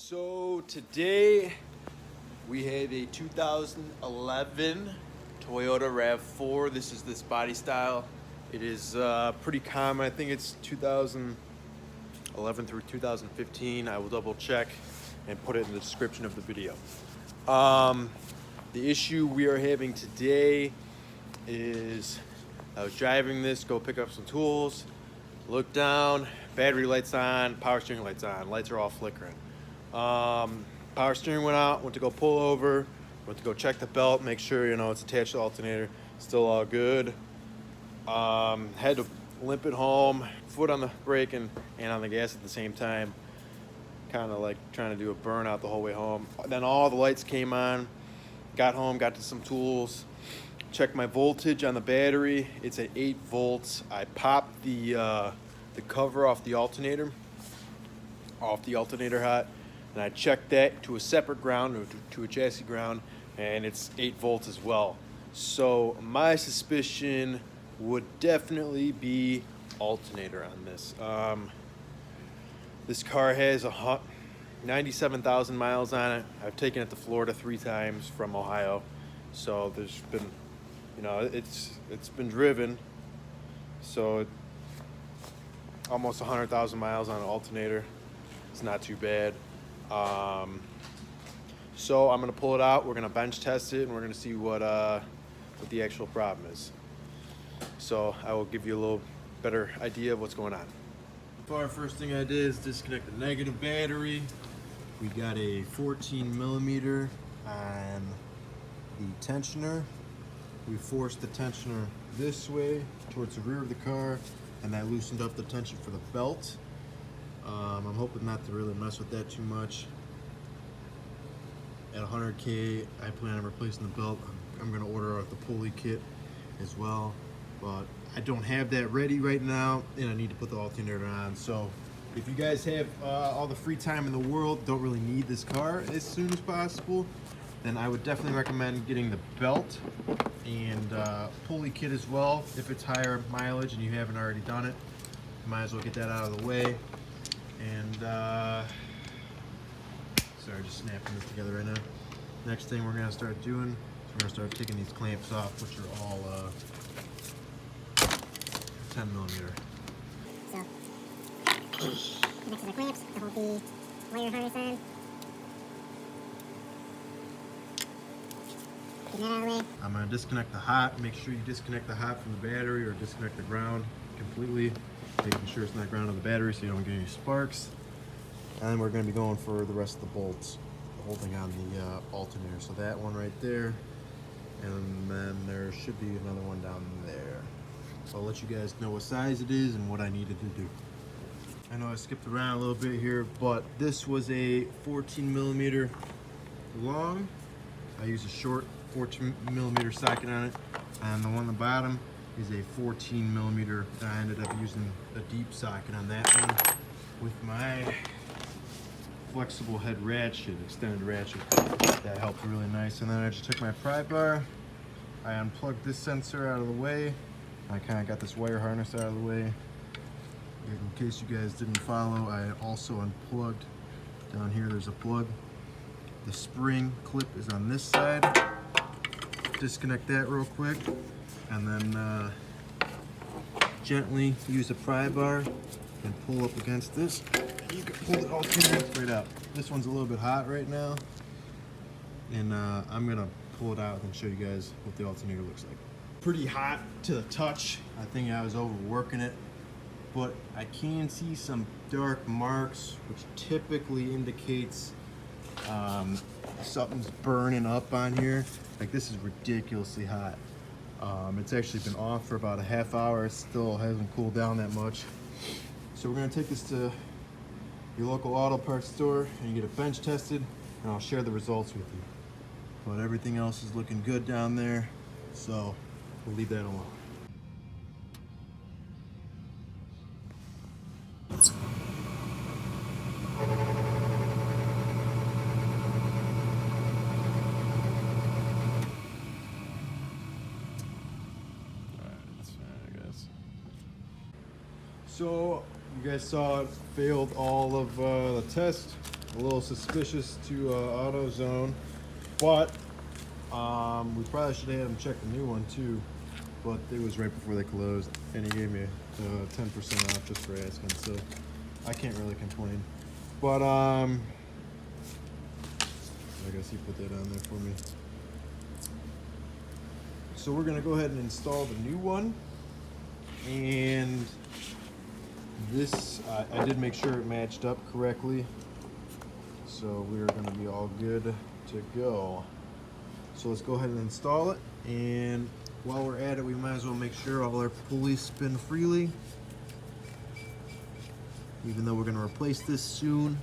So today we have a 2011 Toyota RAV4. This is this body style. It is pretty common. I think it's 2011 through 2015. I will double check and put it in the description of the video. The issue we are having today is I was driving this, go pick up some tools, look down, battery lights on, power steering lights on, lights are all flickering. Power steering went out, went to go pull over, went to go check the belt, make sure it's attached to the alternator, still all good. Had to limp it home, foot on the brake and on the gas at the same time, kind of like trying to do a burnout the whole way home. Then all the lights came on, got home, got to some tools, checked my voltage on the battery. It's at 8 volts. I popped the cover off the alternator hot, and I checked that to a separate ground, to a chassis ground, and it's 8 volts as well. So my suspicion would definitely be alternator on this. This car has 97,000 miles on it. I've taken it to Florida 3 times from Ohio, so there's been, it's been driven. So almost 100,000 miles on an alternator. It's not too bad. So I'm gonna pull it out. We're gonna bench test it, and we're gonna see what the actual problem is. So I will give you a little better idea of what's going on. The first thing I did is disconnect the negative battery. We got a 14 millimeter on the tensioner. We forced the tensioner this way towards the rear of the car, and that loosened up the tension for the belt. I'm hoping not to really mess with that too much. At 100K, I plan on replacing the belt. I'm gonna order out the pulley kit as well, but I don't have that ready right now, and I need to put the alternator on. So if you guys have all the free time in the world, don't really need this car as soon as possible, then I would definitely recommend getting the belt and pulley kit as well. If it's higher mileage and you haven't already done it, you might as well get that out of the way. And sorry, just snapping this together right now. Next thing we're gonna start doing is we're gonna start taking these clamps off, which are all 10 millimeter. So next to the clamps to hold the wire harness on. Get that out of the way. I'm gonna disconnect the hot. Make sure you disconnect the hot from the battery, or disconnect the ground completely, making sure it's not ground on the battery so you don't get any sparks. And then we're going to be going for the rest of the bolts holding on the alternator. So that one right there, and then there should be another one down there. So I'll let you guys know what size it is and what I needed to do. I know I skipped around a little bit here, but this was a 14 millimeter long. I used a short 14 millimeter socket on it, and the one on the bottom is a 14 millimeter. I ended up using a deep socket on that one with my flexible head ratchet, extended ratchet. That helped really nice. And then I just took my pry bar, I unplugged this sensor out of the way. I kind of got this wire harness out of the way. In case you guys didn't follow, I also unplugged down here. There's a plug. The spring clip is on this side. Disconnect that real quick, and then gently use a pry bar and pull up against this. You can pull the alternator right out. This one's a little bit hot right now, and I'm gonna pull it out and show you guys what the alternator looks like. Pretty hot to the touch. I think I was overworking it, but I can see some dark marks, which typically indicates something's burning up on here. Like, this is ridiculously hot. It's actually been off for about a half hour. It still hasn't cooled down that much. So we're gonna take this to your local auto parts store and get it bench tested, and I'll share the results with you. But everything else is looking good down there, so we'll leave that alone. So you guys saw it failed all of the tests. a little suspicious to AutoZone, but we probably should have had him check the new one too. But it was right before they closed, and he gave me 10% off just for asking, so I can't really complain. But I guess he put that on there for me. So we're gonna go ahead and install the new one, and this I did make sure it matched up correctly, so we're gonna be all good to go. So let's go ahead and install it, and while we're at it, we might as well make sure all our pulleys spin freely, even though we're going to replace this soon.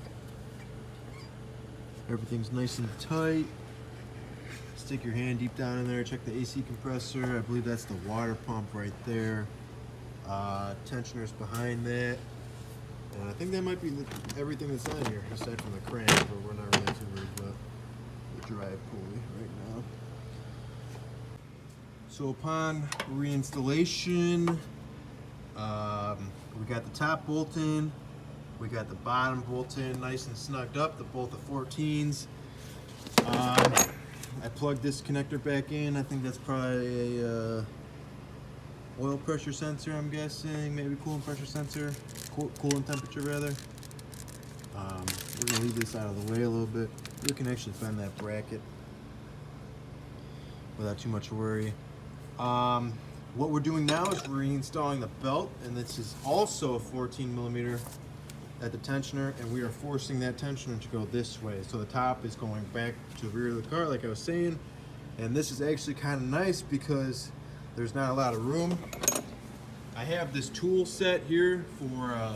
Everything's nice and tight. Stick your hand deep down in there, check the AC compressor. I believe that's the water pump right there. Tensioner's behind that. And I think that might be everything that's on here, aside from the crank, but we're not really too worried about the drive pulley right now. So upon reinstallation, we got the top bolt in, we got the bottom bolt in, nice and snugged up, both the 14s. I plugged this connector back in. I think that's probably a oil pressure sensor, I'm guessing, maybe coolant pressure sensor, coolant temperature rather. We're gonna leave this out of the way a little bit. We can actually find that bracket without too much worry. What we're doing now is we're reinstalling the belt, and this is also a 14mm at the tensioner, and we are forcing that tensioner to go this way. So the top is going back to the rear of the car, like I was saying, and this is actually kind of nice because there's not a lot of room. I have this tool set here for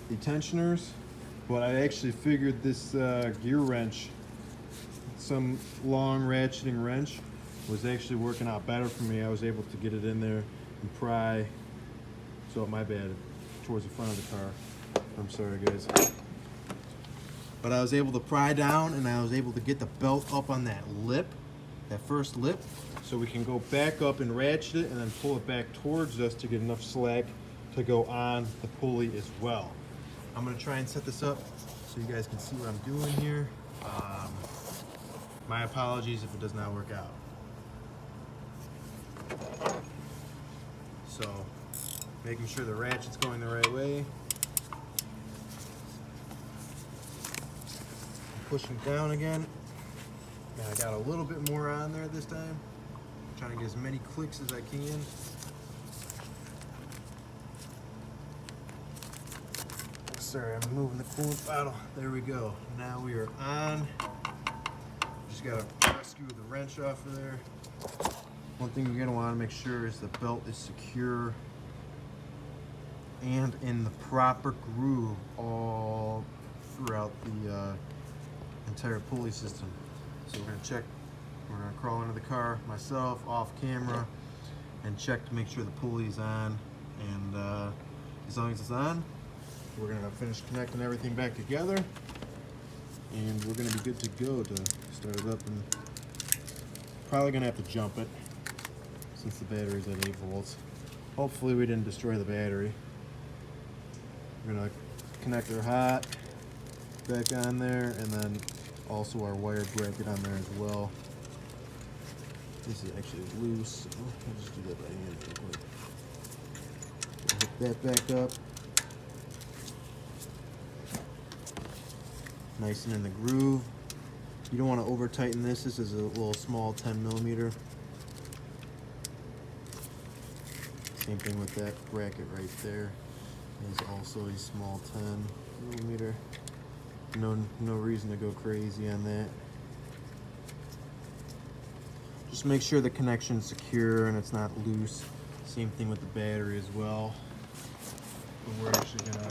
the tensioners, but I actually figured this gear wrench, some long ratcheting wrench, was actually working out better for me. I was able to get it in there and pry, so my bad, towards the front of the car. I'm sorry guys. But I was able to pry down, and I was able to get the belt up on that lip, that first lip, so we can go back up and ratchet it and then pull it back towards us to get enough slack to go on the pulley as well. I'm gonna try and set this up so you guys can see what I'm doing here. My apologies if it does not work out. So, making sure the ratchet's going the right way. Pushing down again. And I got a little bit more on there this time. I'm trying to get as many clicks as I can. Sorry, I'm moving the coolant bottle. There we go. Now we are on. Just gotta rescue the wrench off of there. One thing you're gonna want to make sure is the belt is secure and in the proper groove all throughout the entire pulley system. So we're gonna crawl into the car myself off camera and check to make sure the pulley is on, and as long as it's on, we're gonna finish connecting everything back together, and we're gonna be good to go to start it up. And probably gonna have to jump it since the battery's at 8 volts. Hopefully we didn't destroy the battery. We're gonna connect our hot back on there, and then also our wire bracket on there as well. This is actually loose, so I'll just do that by hand real quick. Hook that back up. Nice and in the groove. You don't want to over tighten this. This is a little small 10mm. Same thing with that bracket right there. Is also a small 10mm. No reason to go crazy on that. Just make sure the connection's secure and it's not loose. Same thing with the battery as well. But we're actually gonna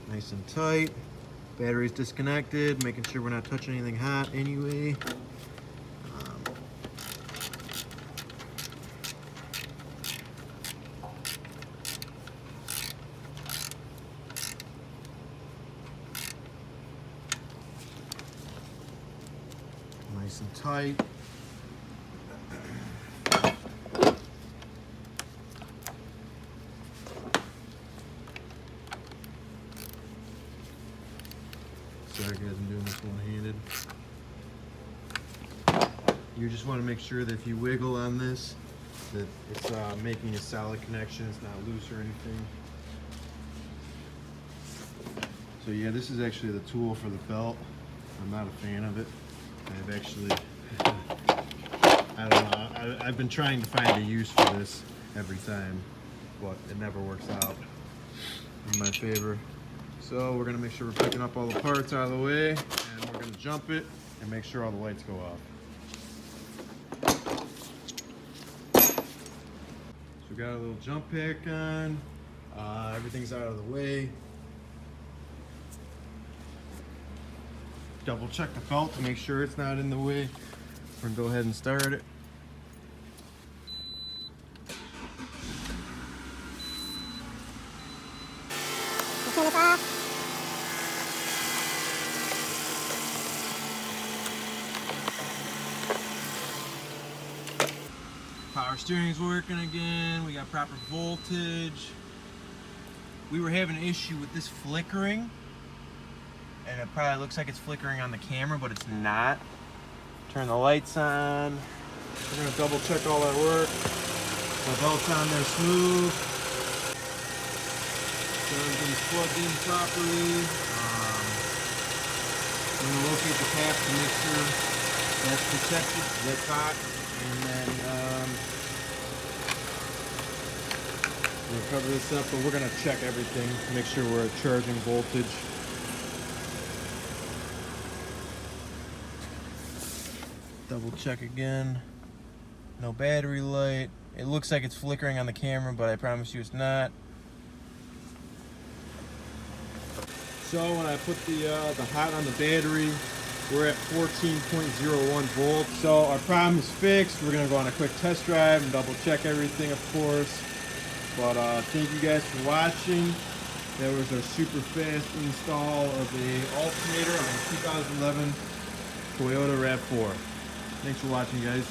nice and tight. Battery's disconnected, making sure we're not touching anything hot anyway. nice and tight. Sorry guys, I'm doing this one-handed. You just want to make sure that if you wiggle on this, that it's making a solid connection, it's not loose or anything. So yeah, this is actually the tool for the belt. I'm not a fan of it. I've actually, I don't know, I've been trying to find a use for this every time, but it never works out in my favor. So we're gonna make sure we're picking up all the parts out of the way, and we're gonna jump it and make sure all the lights go off. So we got a little jump pack on, everything's out of the way. Double check the belt to make sure it's not in the way. We're gonna go ahead and start it. We'll turn this off. Power steering's working again. We got proper voltage. We were having an issue with this flickering, and it probably looks like it's flickering on the camera, but it's not. Turn the lights on. We're gonna double check all that work. The belt's on there smooth. So everything's plugged in properly. We're gonna locate the cap to make sure that's protected, that's hot, and then we'll cover this up, but we're gonna check everything to make sure we're at charging voltage. Double check again. No battery light. It looks like it's flickering on the camera, but I promise you it's not. So when I put the hot on the battery, we're at 14.01 volts. So our problem is fixed. We're gonna go on a quick test drive and double check everything, of course. But thank you guys for watching. That was our super fast install of the alternator on a 2011 Toyota RAV4. Thanks for watching, guys.